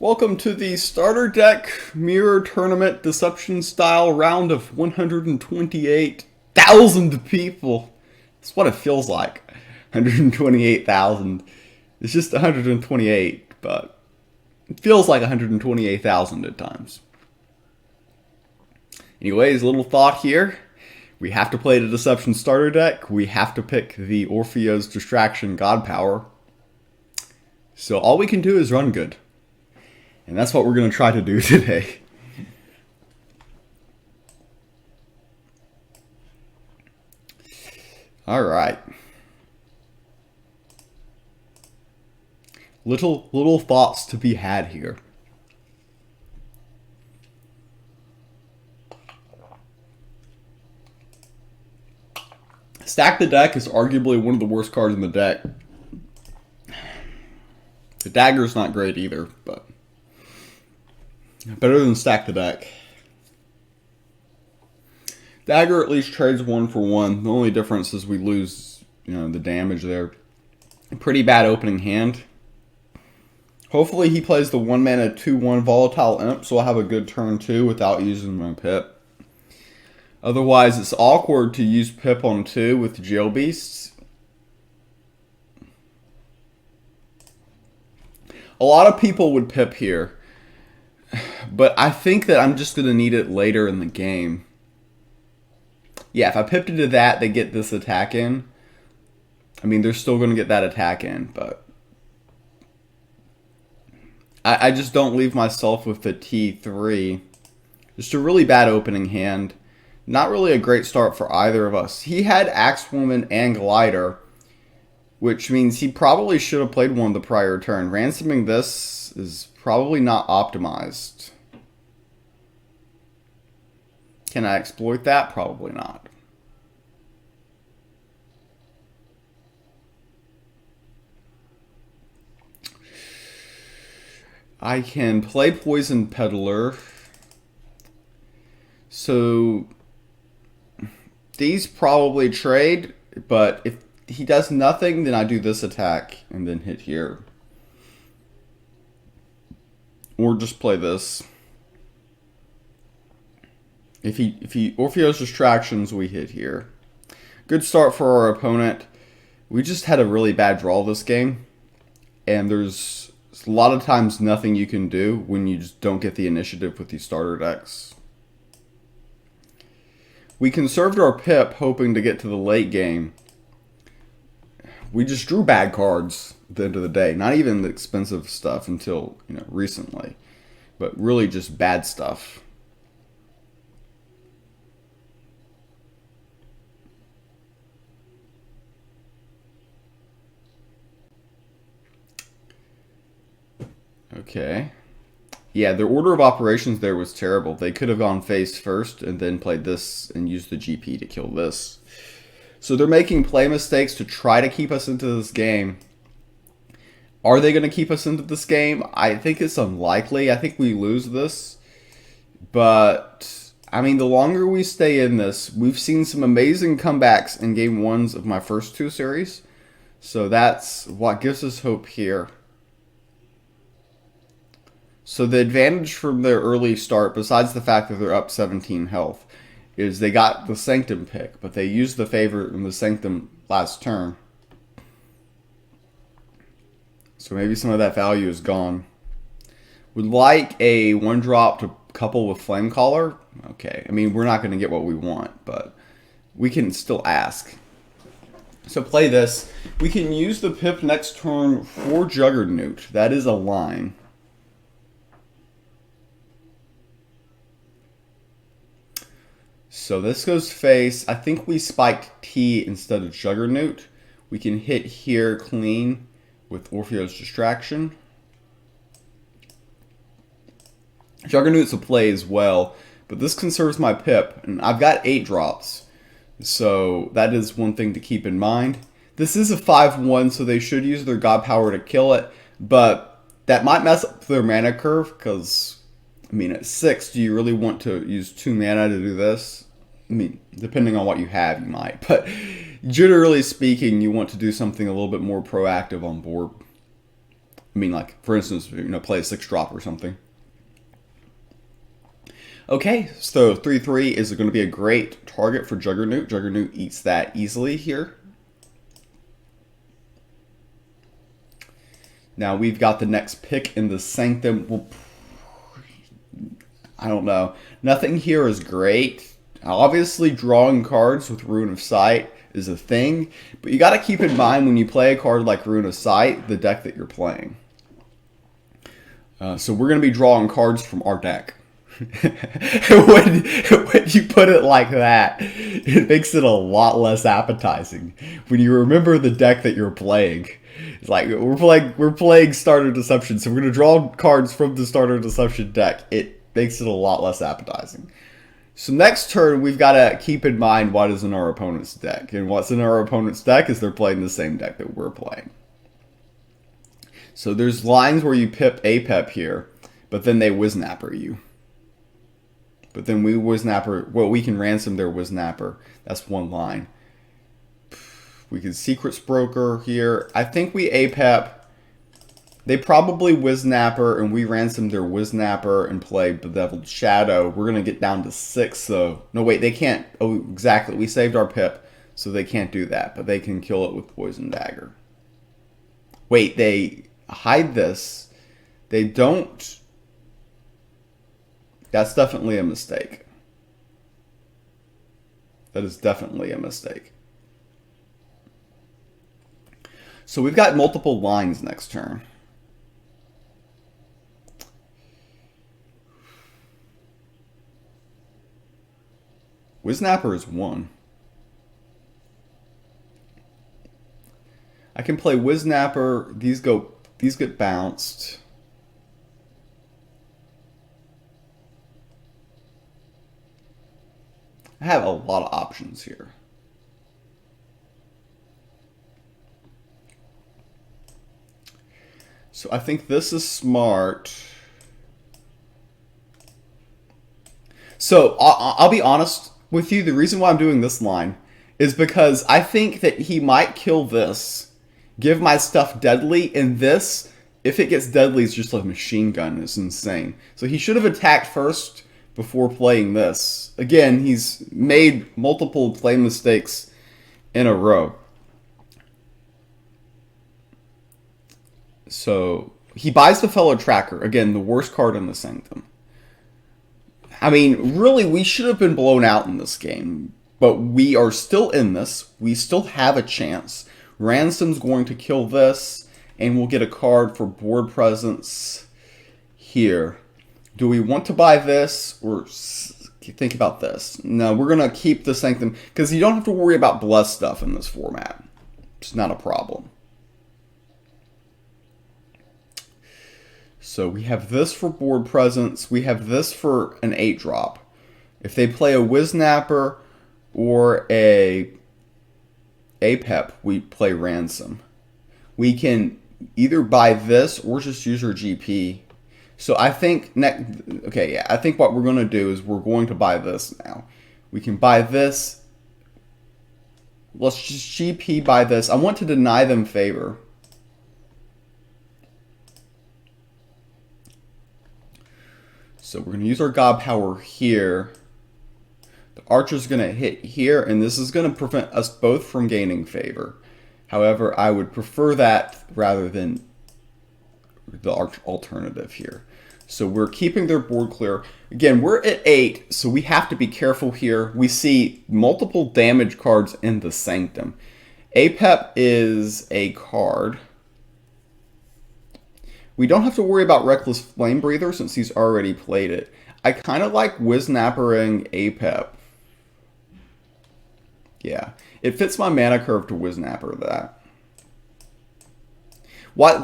Welcome to the starter deck mirror tournament deception style round of 128,000 people. That's what it feels like. 128,000. It's just 128, but it feels like 128,000 at times. Anyways, a little thought here. We have to play the deception starter deck. We have to pick the Orpheo's Distraction God Power. So all we can do is run good. And that's what we're going to try to do today. Alright. Little thoughts to be had here. Stack the Deck is arguably one of the worst cards in the deck. The Dagger's not great either, but better than Stack the Deck. Dagger at least trades 1-for-1. The only difference is we lose, the damage there. Pretty bad opening hand. Hopefully he plays the 1-mana 2/1 Volatile Imp, so I'll have a good turn 2 without using my Pip. Otherwise, it's awkward to use Pip on 2 with Jail Beasts. A lot of people would Pip here, but I think that I'm just going to need it later in the game. Yeah, if I pipped into that, they get this attack in. I mean, they're still going to get that attack in, but I just don't leave myself with the T3. Just a really bad opening hand. Not really a great start for either of us. He had Axewoman and Glider, which means he probably should have played one the prior turn. Ransoming this is probably not optimized. Can I exploit that? Probably not. I can play Poison Peddler. So these probably trade, but if he does nothing, then I do this attack and then hit here. Or just play this. If he Orpheo's Distractions, we hit here. Good start for our opponent. We just had a really bad draw this game. And there's a lot of times nothing you can do when you just don't get the initiative with these starter decks. We conserved our Pip hoping to get to the late game. We just drew bad cards at the end of the day. Not even the expensive stuff until, recently. But really just bad stuff. Okay. Yeah, their order of operations there was terrible. They could have gone face first and then played this and used the GP to kill this. So they're making play mistakes to try to keep us into this game. Are they going to keep us into this game? I think it's unlikely. I think we lose this. But, I mean, the longer we stay in this, we've seen some amazing comebacks in game 1s of my first 2 series. So that's what gives us hope here. So the advantage from their early start, besides the fact that they're up 17 health, is they got the Sanctum pick, but they used the favor in the Sanctum last turn. So maybe some of that value is gone. Would like a 1-drop to couple with Flamecaller. Okay, I mean, we're not going to get what we want, but we can still ask. So play this. We can use the Pip next turn for Juggernaut. That is a line. So this goes face. I think we spiked T instead of Juggernaut. We can hit here clean with Orpheo's Distraction. Juggernaut's a play as well, but this conserves my Pip, and I've got 8 drops. So that is one thing to keep in mind. This is a 5/1, so they should use their God Power to kill it, but that might mess up their mana curve, because, I mean, at 6, do you really want to use 2 mana to do this? I mean, depending on what you have, you might. But generally speaking, you want to do something a little bit more proactive on board. I mean, like, for instance, play a 6-drop or something. Okay, so 3/3 is going to be a great target for Juggernaut. Juggernaut eats that easily here. Now we've got the next pick in the Sanctum. Well, I don't know. Nothing here is great. Obviously, drawing cards with Rune of Sight is a thing, but you got to keep in mind when you play a card like Rune of Sight, the deck that you're playing. So we're going to be drawing cards from our deck. when you put it like that, it makes it a lot less appetizing. When you remember the deck that you're playing, it's like we're playing Starter Deception, so we're going to draw cards from the Starter Deception deck. It makes it a lot less appetizing. So next turn, we've got to keep in mind what is in our opponent's deck. And what's in our opponent's deck is they're playing the same deck that we're playing. So there's lines where you pip APEP here, but then they Wiznapper you. But then we Wiznapper, well, we can ransom their Wiznapper. That's one line. We could Secrets Broker here. I think we APEP. They probably Wiznapper, and we ransom their Wiznapper and play Bedeviled Shadow. We're going to get down to 6, though. No, wait, they can't. Oh, exactly. We saved our pip, so they can't do that. But they can kill it with Poison Dagger. Wait, they hide this. They don't. That's definitely a mistake. That is definitely a mistake. So we've got multiple lines next turn. Wiznapper is 1. I can play Wiznapper. These get bounced. I have a lot of options here. So I think this is smart. So I'll be honest with you. The reason why I'm doing this line is because I think that he might kill this, give my stuff deadly, and this, if it gets deadly, it's just like a machine gun. It's insane. So he should have attacked first before playing this. Again, he's made multiple play mistakes in a row. So he buys the Fellow Tracker. Again, the worst card in the Sanctum. I mean, really, we should have been blown out in this game. But we are still in this. We still have a chance. Ransom's going to kill this. And we'll get a card for board presence here. Do we want to buy this or think about this? No, we're going to keep the Sanctum because you don't have to worry about blessed stuff in this format. It's not a problem. So we have this for board presence. We have this for an 8-drop. If they play a Wiznapper or a APEP, we play Ransom. We can either buy this or just use our GP. So I think, I think what we're going to do is we're going to buy this now. We can buy this. Let's just GP buy this. I want to deny them favor. So we're going to use our God Power here. The Archer's going to hit here, and this is going to prevent us both from gaining favor. However, I would prefer that rather than the alternative here. So we're keeping their board clear. Again, we're at 8, so we have to be careful here. We see multiple damage cards in the Sanctum. APEP is a card. We don't have to worry about Reckless Flame Breather since he's already played it. I kind of like Wiznappering APEP. Yeah, it fits my mana curve to Wiznapper that. What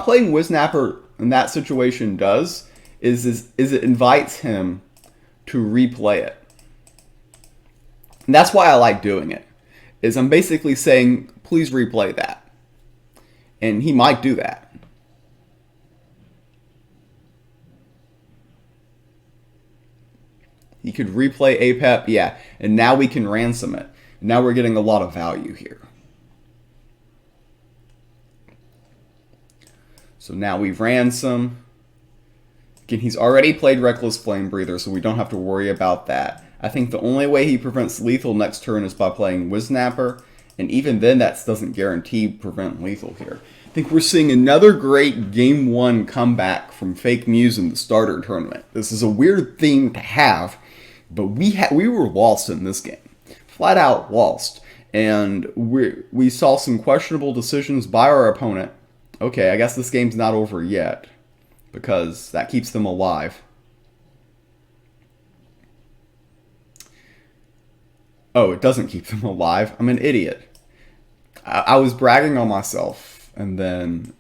playing Wiznapper in that situation does is it invites him to replay it. And that's why I like doing it. Is I'm basically saying, please replay that. And he might do that. He could replay APEP, yeah, and now we can ransom it. Now we're getting a lot of value here. So now we've ransom. Again, he's already played Reckless Flame Breather, so we don't have to worry about that. I think the only way he prevents lethal next turn is by playing Wiznapper, and even then that doesn't guarantee prevent lethal here. I think we're seeing another great Game 1 comeback from FakeMews in the starter tournament. This is a weird theme to have, but we were lost in this game. Flat out lost. And we saw some questionable decisions by our opponent. Okay, I guess this game's not over yet, because that keeps them alive. Oh, it doesn't keep them alive. I'm an idiot. I was bragging on myself, and then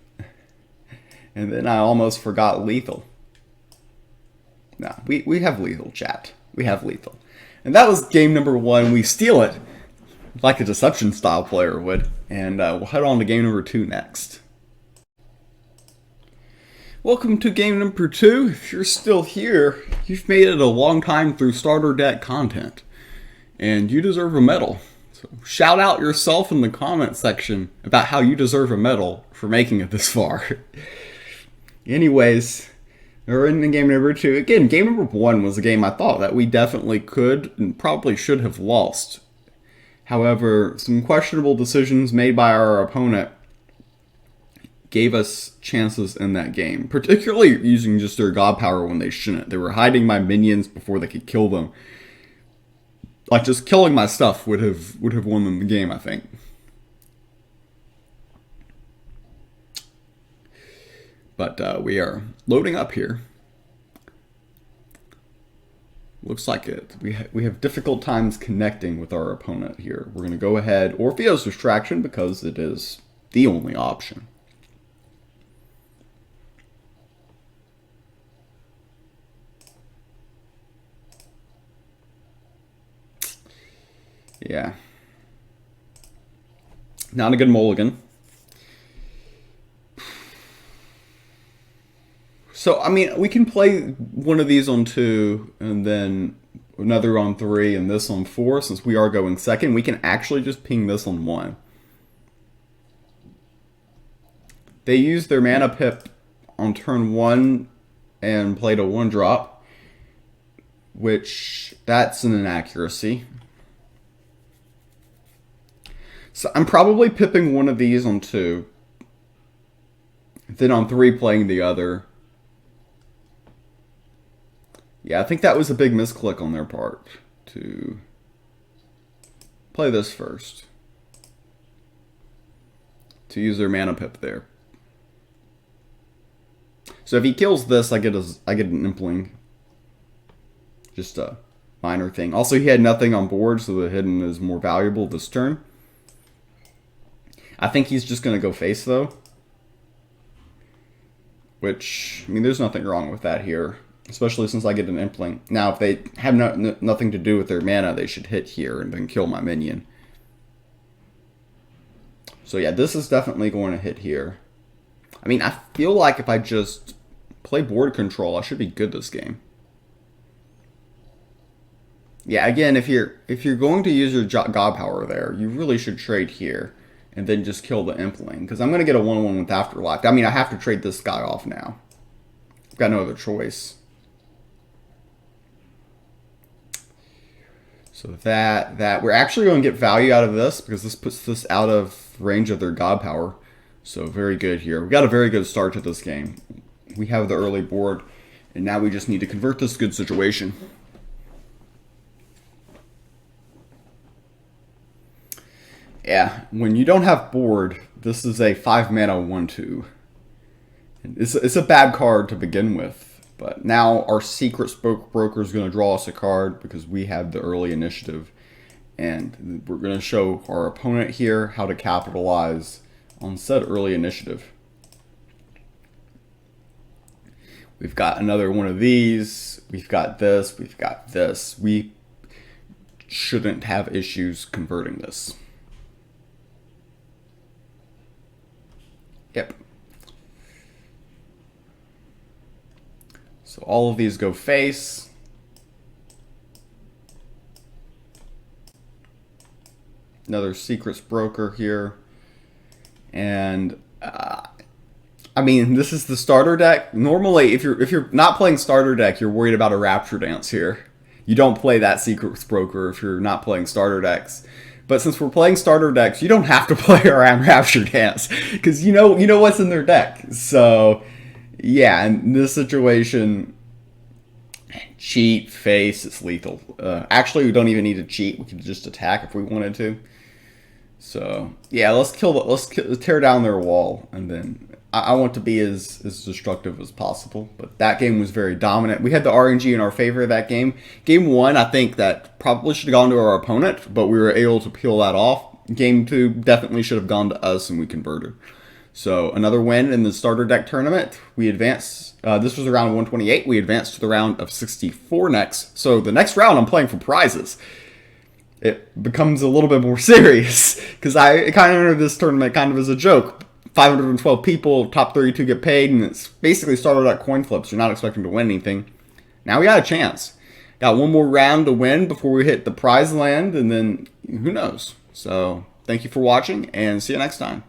I almost forgot lethal. No, we have lethal, chat. We have lethal. And that was game number 1. We steal it, like a Deception style player would. And we'll head on to game number 2 next. Welcome to game number 2. If you're still here, you've made it a long time through starter deck content, and you deserve a medal. So shout out yourself in the comment section about how you deserve a medal for making it this far. Anyways, we're in game number 2. Again, game number 1 was a game I thought that we definitely could and probably should have lost. However, some questionable decisions made by our opponent gave us chances in that game, particularly using just their god power when they shouldn't. They were hiding my minions before they could kill them. Like, just killing my stuff would have won them the game, I think. But we are loading up here. Looks like it. We have difficult times connecting with our opponent here. We're going to go ahead Orpheo's Distraction because it is the only option. Yeah. Not a good mulligan. So, I mean, we can play one of these on 2, and then another on 3, and this on 4. Since we are going second, we can actually just ping this on 1. They used their mana pip on turn 1 and played a 1-drop, which, that's an inaccuracy. So I'm probably pipping one of these on 2. Then on 3 playing the other. Yeah, I think that was a big misclick on their part to play this first. To use their mana pip there. So if he kills this, I get an Impling. Just a minor thing. Also, he had nothing on board, so the hidden is more valuable this turn. I think he's just going to go face, though. Which, I mean, there's nothing wrong with that here. Especially since I get an Impling. Now, if they have nothing to do with their mana, they should hit here and then kill my minion. So yeah, this is definitely going to hit here. I mean, I feel like if I just play board control, I should be good this game. Yeah, again, if you're going to use your god power there, you really should trade here. And then just kill the Impling. Because I'm going to get a 1-1 with Afterlife. I mean, I have to trade this guy off now. I've got no other choice. So that we're actually going to get value out of this. Because this puts this out of range of their god power. So very good here. We got a very good start to this game. We have the early board. And now we just need to convert this good situation. Yeah, when you don't have board, this is a 5-mana 1/2. It's a bad card to begin with, but now our Secret Broker is going to draw us a card because we have the early initiative, and we're going to show our opponent here how to capitalize on said early initiative. We've got another one of these. We've got this. We've got this. We shouldn't have issues converting this. Yep. So all of these go face. Another Secrets Broker here. And I mean, this is the starter deck. Normally, if you're not playing starter deck, you're worried about a Rapture Dance here. You don't play that Secrets Broker if you're not playing starter decks. But since we're playing starter decks, you don't have to play around Rapture Dance because you know what's in their deck. So, yeah, in this situation, cheat, face, it's lethal. Actually, we don't even need to cheat. We can just attack if we wanted to. So, yeah, let's tear down their wall, and then I want to be as destructive as possible. But that game was very dominant. We had the RNG in our favor of that game. Game 1, I think that probably should have gone to our opponent, but we were able to peel that off. Game 2 definitely should have gone to us, and we converted. So another win in the starter deck tournament. We advanced. This was around 128. We advanced to the round of 64 next. So the next round, I'm playing for prizes. It becomes a little bit more serious because I kind of entered this tournament kind of as a joke. 512 people, top 32 get paid, and it's basically started at coin flips. You're not expecting to win anything. Now we got a chance. Got one more round to win before we hit the prize land, and then who knows. So thank you for watching, and see you next time.